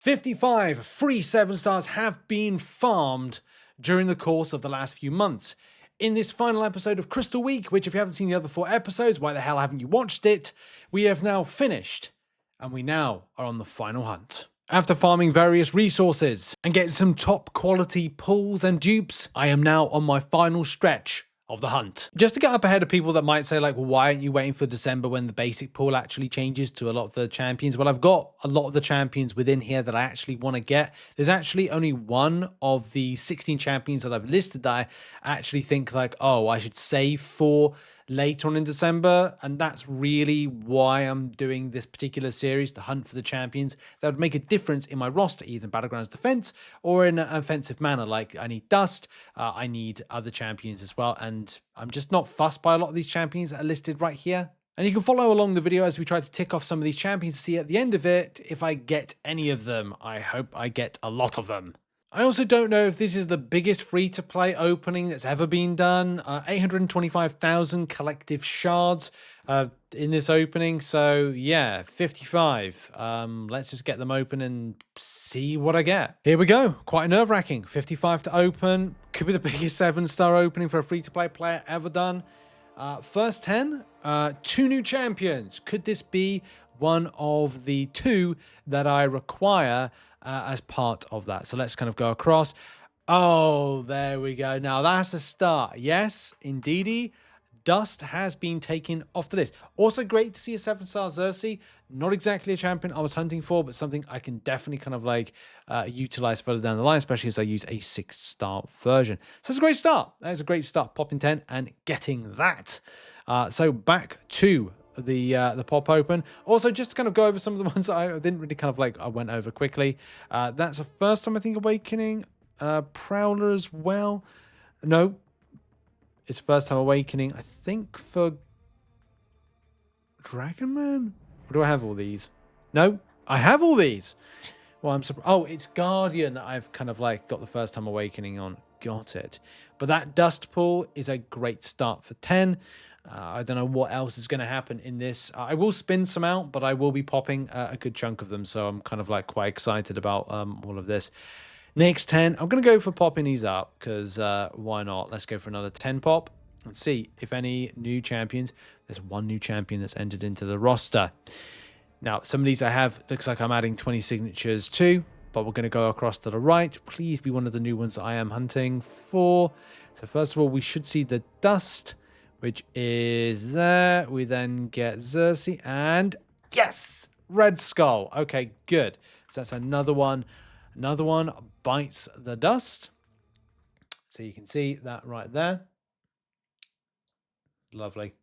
55 free 7-stars have been farmed during the course of the last few months. In this final episode of Crystal Week, which if you haven't seen the other 4 episodes, why the hell haven't you watched it? We have now finished, and we now are on the final hunt. After farming various resources and getting some top quality pulls and dupes, I am now on my final stretch of the hunt. Just to get up ahead of people that might say like, well, why aren't you waiting for December when the basic pool actually changes to a lot of the champions? Well, I've got a lot of the champions within here that I actually want to get. There's actually only one of the 16 champions that I've listed that I actually think like, oh, I should save for later on in December, and that's really why I'm doing this particular series, the hunt for the champions that would make a difference in my roster, either in Battlegrounds defense or in an offensive manner. Like I need Dust, I need other champions as well, and I'm just not fussed by a lot of these champions that are listed right here. And you can follow along the video as we try to tick off some of these champions to see at the end of it if I get any of them. I hope I get a lot of them. I also don't know if this is the biggest free-to-play opening that's ever been done. 825,000 collective shards in this opening. So yeah, 55. Let's just get them open and see what I get. Here we go. Quite nerve-wracking. 55 to open. Could be the biggest 7-star opening for a free-to-play player ever done. First 10, 2 new champions. Could this be one of the 2 that I require as part of that? So let's kind of go across. Oh, there we go. Now that's a start. Yes, indeedy. Dust has been taken off the list. Also great to see a 7-star Xerxes. Not exactly a champion I was hunting for, but something I can definitely kind of like utilize further down the line, especially as I use a 6-star version. So it's a great start. That is a great start, popping 10 and getting that. So back to the pop open. Also, just to kind of go over some of the ones that I didn't really kind of like, I went over quickly. That's the first time I think Awakening. Prowler as well. No, it's first time Awakening, I think, for Dragon Man. Or do I have all these? No, I have all these. Well, I'm surprised. Oh, it's Guardian that I've kind of like got the first time Awakening on. Got it. But that Dust Pool is a great start for 10. I don't know what else is going to happen in this. I will spin some out, but I will be popping a good chunk of them. So I'm kind of like quite excited about all of this. Next 10, I'm going to go for popping these up because why not? Let's go for another 10 pop. Let's see if any new champions. There's one new champion that's entered into the roster. Now, some of these I have, looks like I'm adding 20 signatures to, but we're going to go across to the right. Please be one of the new ones that I am hunting for. So first of all, we should see the Dust, which is there. We then get Xerxes and yes, Red Skull. Okay, good. So that's another one. Another one bites the dust. So you can see that right there. Lovely.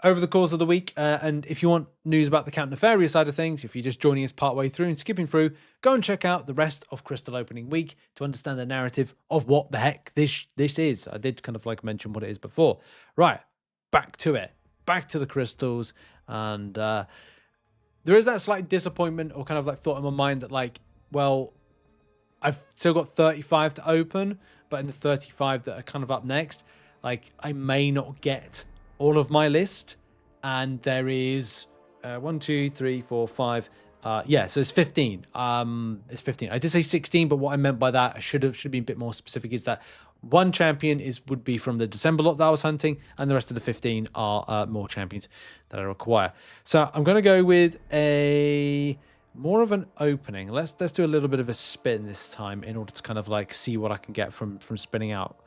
Over the course of the week, and if you want news about the Count Nefarious side of things, if you're just joining us partway through and skipping through, go and check out the rest of Crystal Opening Week to understand the narrative of what the heck this is. I did kind of like mention what it is before. Right, back to it. Back to the crystals. And there is that slight disappointment or kind of like thought in my mind that like, well, I've still got 35 to open, but in the 35 that are kind of up next, like I may not get all of my list, and there is 1, 2, 3, 4, 5. Yeah, so it's 15. It's 15. I did say 16, but what I meant by that, I should be a bit more specific, is that one champion would be from the December lot that I was hunting, and the rest of the 15 are more champions that I require. So I'm going to go with a more of an opening. Let's do a little bit of a spin this time in order to kind of like see what I can get from spinning out.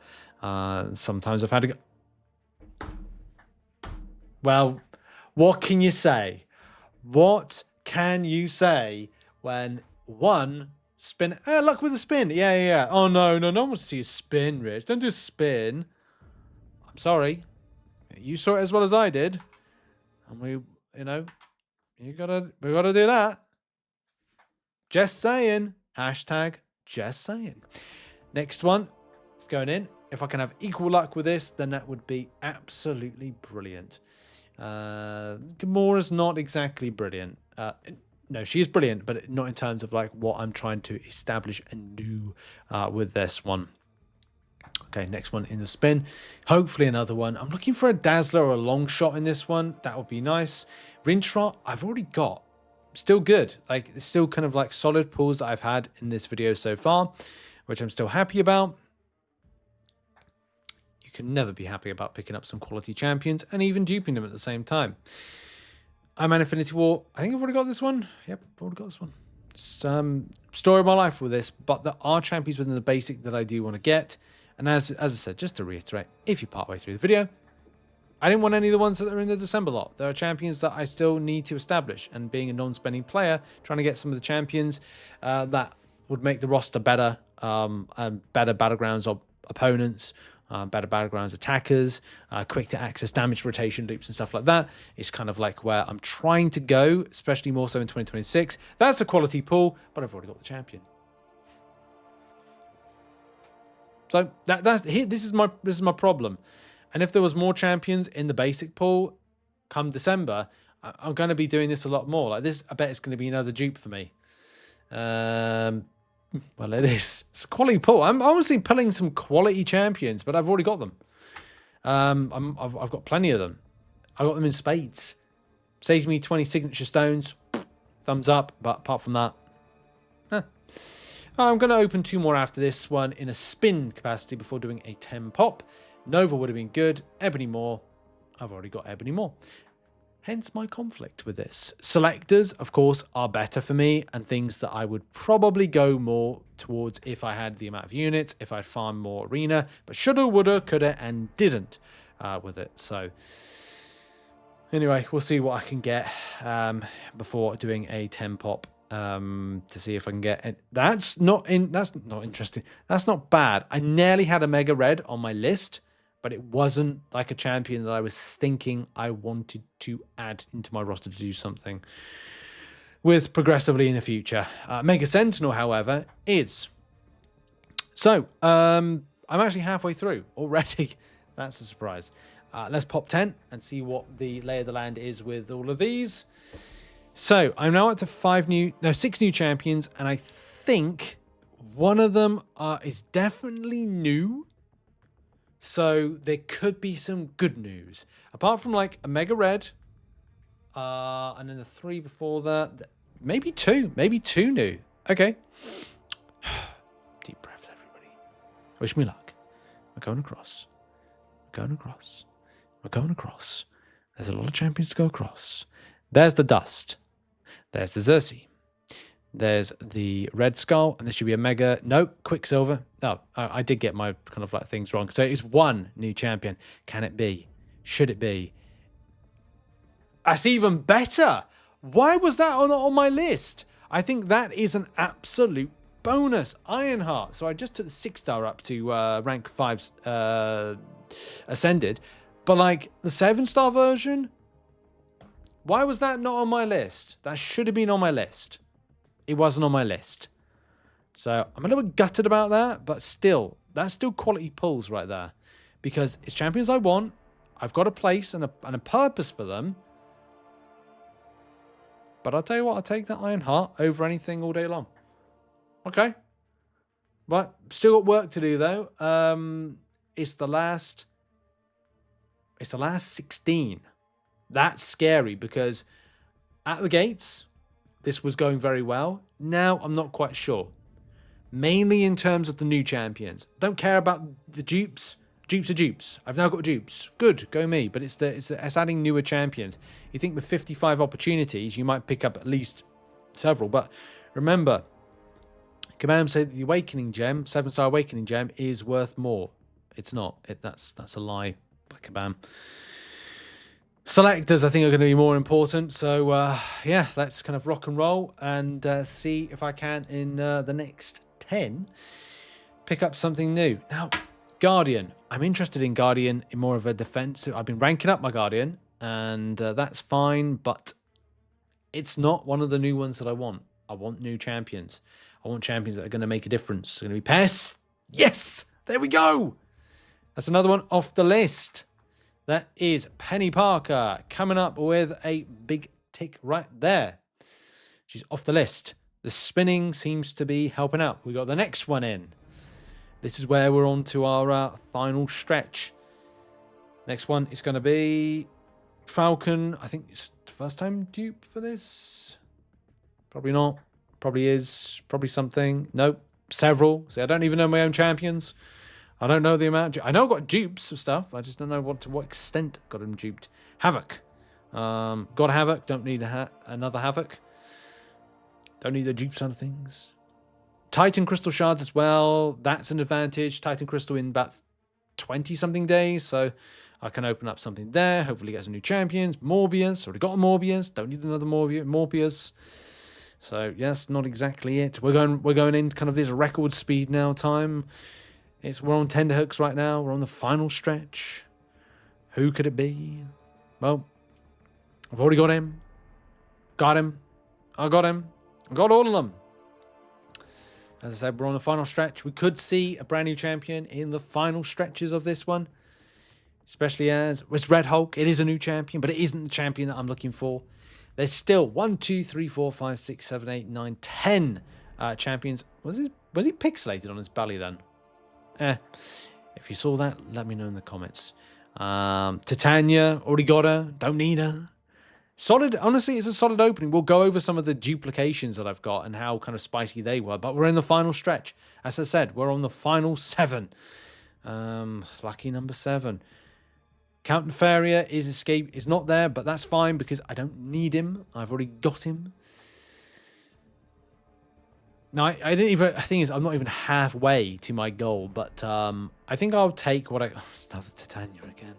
Sometimes I've had to go. Well, what can you say? What can you say when one spin? Luck with a spin. Yeah. Oh, no one wants to see a spin, Rich. Don't do a spin. I'm sorry. You saw it as well as I did. And we gotta do that. Just saying. Hashtag just saying. Next one. It's going in. If I can have equal luck with this, then that would be absolutely brilliant. Gamora's not exactly brilliant. No, she is brilliant, but not in terms of like what I'm trying to establish and do with this one. Okay, next one in the spin. Hopefully another one. I'm looking for a Dazzler or a long shot in this one. That would be nice. Rintrot, I've already got still good. Like, it's still kind of like solid pulls that I've had in this video so far, which I'm still happy about. You can never be happy about picking up some quality champions and even duping them at the same time. I'm an Infinity War. I think I've already got this one. Yep, I've already got this one. Story of my life with this, but there are champions within the basic that I do want to get. And as I said, just to reiterate, if you're partway through the video, I didn't want any of the ones that are in the December lot. There are champions that I still need to establish, and being a non-spending player, trying to get some of the champions that would make the roster better, and better battlegrounds or opponents, better battlegrounds attackers, quick to access damage rotation loops and stuff like that is kind of like where I'm trying to go, especially more so in 2026. That's a quality pull, but I've already got the champion. So this is my problem. And if there was more champions in the basic pool come December, I'm going to be doing this a lot more. Like this, I bet it's going to be another dupe for me. Well, it is. It's a quality pool. I'm honestly pulling some quality champions, but I've already got them. I've got plenty of them. I got them in spades. Saves me 20 signature stones. Thumbs up. But apart from that, I'm going to open 2 more after this one in a spin capacity before doing a 10 pop. Nova would have been good. Ebony Maw. I've already got Ebony Maw. Hence my conflict with this. Selectors, of course, are better for me and things that I would probably go more towards if I had the amount of units, if I'd farmed more arena, but shoulda, woulda, coulda, and didn't with it. So anyway, we'll see what I can get before doing a 10 pop to see if I can get it. That's not interesting. That's not bad. I nearly had a Mega Red on my list, but it wasn't like a champion that I was thinking I wanted to add into my roster to do something with progressively in the future. Mega Sentinel, however, is. So, I'm actually halfway through already. That's a surprise. Let's pop 10 and see what the lay of the land is with all of these. So, I'm now up to 6 new champions, and I think one of them is definitely new. So there could be some good news. Apart from like a Mega Red, and then the 3 before that, maybe 2 new. Okay. Deep breaths, everybody. Wish me luck. We're going across. We're going across. We're going across. There's a lot of champions to go across. There's the Dust. There's the Xerxes. There's the Red Skull, and this should be a Mega. No, Quicksilver. Oh, I did get my kind of like things wrong. So it's 1 new champion. Can it be? Should it be? That's even better. Why was that not on my list? I think that is an absolute bonus. Ironheart. So I just took the 6-star up to rank 5 ascended. But like the 7-star version, why was that not on my list? That should have been on my list. It wasn't on my list. So I'm a little bit gutted about that, but still, that's still quality pulls right there. Because it's champions I want. I've got a place and a purpose for them. But I'll tell you what, I'll take that Ironheart over anything all day long. Okay. But still got work to do though. It's the last 16. That's scary because at the gates, this was going very well. Now, I'm not quite sure. Mainly in terms of the new champions. Don't care about the dupes. Dupes are dupes. I've now got dupes. Good, go me. But it's adding newer champions. You think with 55 opportunities, you might pick up at least several. But remember, Kabam said that the Awakening Gem, 7-star Awakening Gem, is worth more. It's not. That's a lie by Kabam. Selectors, I think, are going to be more important. So, yeah, let's kind of rock and roll and see if I can, in the next 10, pick up something new. Now, Guardian. I'm interested in Guardian in more of a defensive. I've been ranking up my Guardian, and that's fine, but it's not one of the new ones that I want. I want new champions. I want champions that are going to make a difference. It's going to be Pest. Yes! There we go! That's another one off the list. That is Penny Parker coming up with a big tick right there. She's off the list. The spinning seems to be helping out. We got the next one in. This is where we're on to our final stretch. Next one is going to be Falcon. I think it's the first time dupe for this. Probably not. Probably is. Probably something. Nope. Several. See, I don't even know my own champions. I don't know the amount. I know I've got dupes of stuff. I just don't know to what extent I've got them duped. Havoc. Got Havoc. Don't need another Havoc. Don't need the dupe side of things. Titan Crystal Shards as well. That's an advantage. Titan Crystal in about 20-something days. So I can open up something there. Hopefully get some new champions. Morbius. Already got a Morbius. Don't need another Morbius. So yes, not exactly it. We're going in kind of this record speed now time. We're on tenterhooks right now. We're on the final stretch. Who could it be? Well, I've already got him. Got him. I got him. I got all of them. As I said, we're on the final stretch. We could see a brand new champion in the final stretches of this one. Especially as it's Red Hulk. It is a new champion, but it isn't the champion that I'm looking for. There's still 1, 2, 3, 4, 5, 6, 7, 8, 9, 10 champions. Was he pixelated on his belly then? If you saw that, let me know in the comments. Titania, already got her. Don't need her. Solid, honestly, it's a solid opening. We'll go over some of the duplications that I've got and how kind of spicy they were, but we're in the final stretch. As I said, we're on the final 7. Lucky number 7. Count Nefaria is not there, but that's fine because I don't need him. I've already got him. Now, I didn't even, the thing is, I'm not even halfway to my goal, but I think I'll take what it's another Titania again.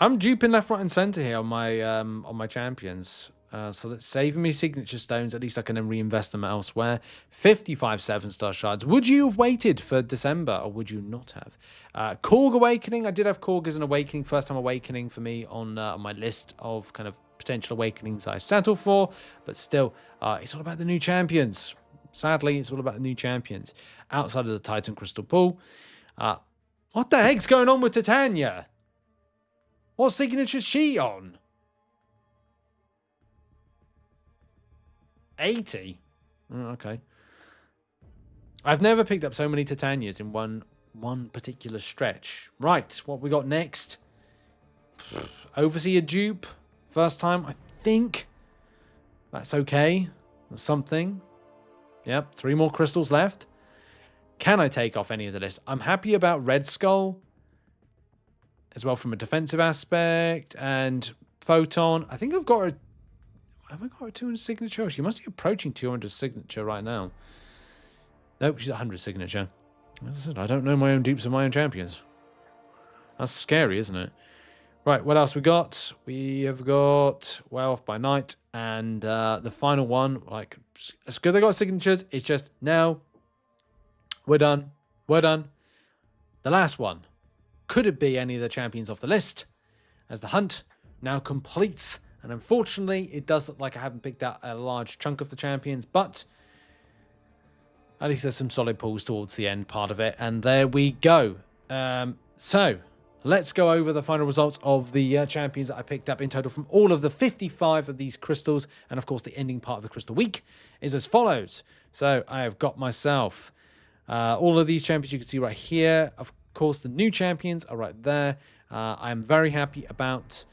I'm duping left, right, and center here on my champions. So that's saving me signature stones. At least I can then reinvest them elsewhere. 55 7-star shards. Would you have waited for December, or would you not have? Korg Awakening. I did have Korg as an awakening, first time awakening for me on my list of kind of potential awakenings I settle for. But still, it's all about the new champions. Sadly, it's all about the new champions outside of the Titan Crystal Pool. What the heck's going on with Titania? What signature is she on? 80? Okay. I've never picked up so many Titanias in one particular stretch. Right, what we got next? Overseer dupe. First time, I think. That's okay. That's something. Yep, 3 more crystals left. Can I take off any of the list? I'm happy about Red Skull as well from a defensive aspect, and Photon. I think I've got a... Have I got a 200 signature? She must be approaching 200 signature right now. Nope, she's 100 signature. As I said, I don't know my own dupes and my own champions. That's scary, isn't it? Right, what else we got? We have got Well Off by Night, and the final one, like, it's good they got signatures. It's just, now, we're done. We're done. The last one. Could it be any of the champions off the list? As the hunt now completes. And unfortunately, it does look like I haven't picked out a large chunk of the champions, but at least there's some solid pulls towards the end part of it. And there we go. So let's go over the final results of the champions that I picked up in total from all of the 55 of these crystals. And of course, the ending part of the crystal week is as follows. So I have got myself all of these champions you can see right here. Of course, the new champions are right there. I'm very happy about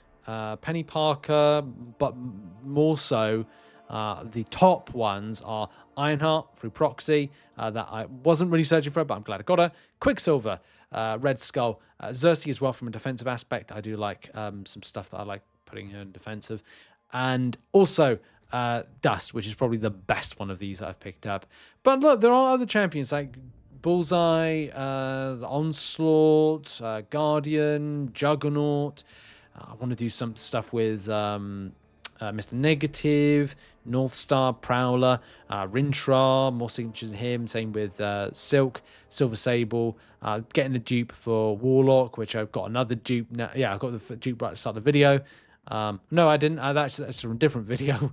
Penny Parker, but more so the top ones are Ironheart through proxy that I wasn't really searching for, but I'm glad I got her. Quicksilver, Red Skull, Xerxes as well from a defensive aspect. I do like some stuff that I like putting her in defensive, and also Dust, which is probably the best one of these that I've picked up. But look, there are other champions like Bullseye, Onslaught, Guardian, Juggernaut. I want to do some stuff with Mr. Negative, North Star, Prowler, Rintrah, more signatures in him. Same with Silk, Silver Sable. Getting a dupe for Warlock, which I've got another dupe now. Yeah, I've got the dupe right at the start of the video. No, I didn't. That's from a different video.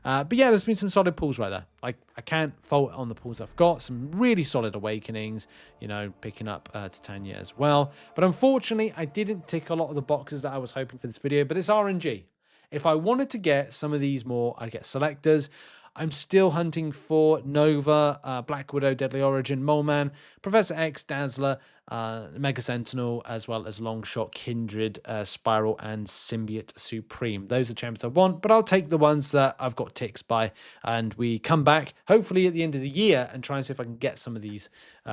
But yeah, there's been some solid pulls right there. Like, I can't fault on the pulls I've got. Some really solid awakenings, you know, picking up Titania as well. But unfortunately, I didn't tick a lot of the boxes that I was hoping for this video, but it's RNG. If I wanted to get some of these more, I'd get selectors. I'm still hunting for Nova, Black Widow, Deadly Origin, Mole Man, Professor X, Dazzler, Mega Sentinel, as well as Longshot, Kindred, Spiral, and Symbiote Supreme. Those are champions I want, but I'll take the ones that I've got ticks by, and we come back hopefully at the end of the year and try and see if I can get some of these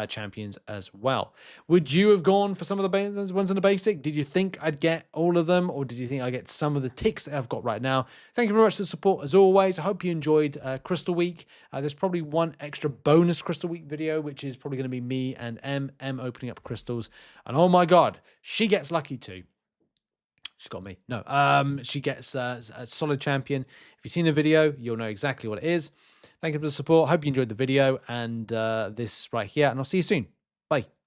champions as well. Would you have gone for some of the ones in the basic? Did you think I'd get all of them, or did you think I'd get some of the ticks that I've got right now? Thank you very much for the support as always. I hope you enjoyed Crystal Week. There's probably one extra bonus Crystal Week video, which is probably going to be me and M opening up crystals, and oh my god, she gets lucky too. She's got me. No, she gets a solid champion. If you've seen the video, you'll know exactly what it is. Thank you for the support. Hope you enjoyed the video and this right here, and I'll see you soon. Bye.